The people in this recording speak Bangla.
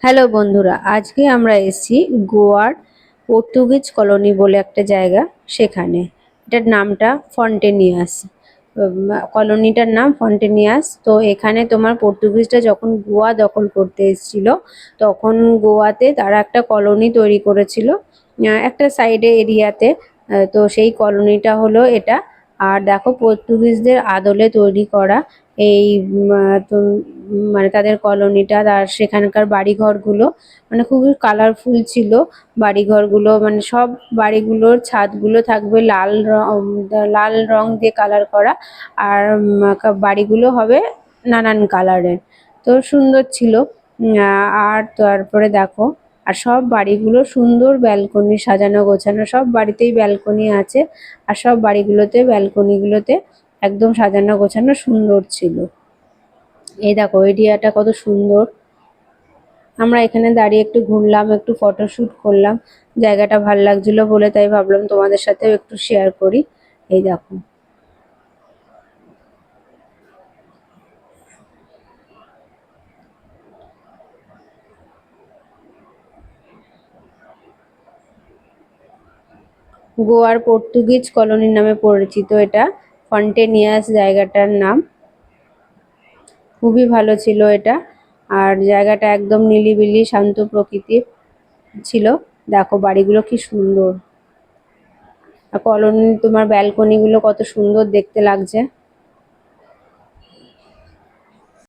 হ্যালো বন্ধুরা, আজকে আমরা এসেছি গোয়ার পর্তুগিজ কলোনি বলে একটা জায়গা, সেখানে। এটার নামটা ফন্টেনিয়াস। কলোনিটার নাম ফন্টেনিয়াস। তো এখানে তোমার পর্তুগিজরা যখন গোয়া দখল করতে এসেছিল, তখন গোয়াতে তারা একটা কলোনি তৈরি করেছিল একটা সাইডে এরিয়াতে। তো সেই কলোনিটা হলো এটা। আর দেখো, পর্তুগিজদের আদলে তৈরি করা এই মানে তাদের কলোনিটা, আর সেখানকার বাড়িঘরগুলো মানে খুবই কালারফুল ছিল। বাড়িঘরগুলো মানে সব বাড়িগুলোর ছাদগুলো থাকবে লাল রং দিয়ে কালার করা। আর বাড়িগুলো হবে নানান কালারের। তো সুন্দর ছিল। আর তারপরে দেখো, আর সব বাড়িগুলো সুন্দর ব্যালকনি সাজানো গোছানো, সব বাড়িতেই ব্যালকনি আছে। আর সব বাড়িগুলোতে ব্যালকনিগুলোতে একদম সাজানো গোছানো সুন্দর ছিল। এই দেখো, এরিয়াটা কত সুন্দর। আমরা এখানে দাঁড়িয়ে একটু ঘুরলাম, একটু ফটোশুট করলাম। জায়গাটা ভাল লাগছিল বলে তাই ভাবলাম তোমাদের সাথেও একটু শেয়ার করি। এই দেখো, গোয়ার পর্তুগিজ কলোনি নামে পরিচিত এটা ফন্টেনিয়াস জায়গাটার নাম। খুবই ভালো ছিল এটা। আর জায়গাটা একদম নিলিবিলি শান্ত প্রকৃতির ছিল। দেখো বাড়িগুলো কি সুন্দর, আর কলোনি তোমার ব্যালকনি গুলো কত সুন্দর দেখতে লাগছে।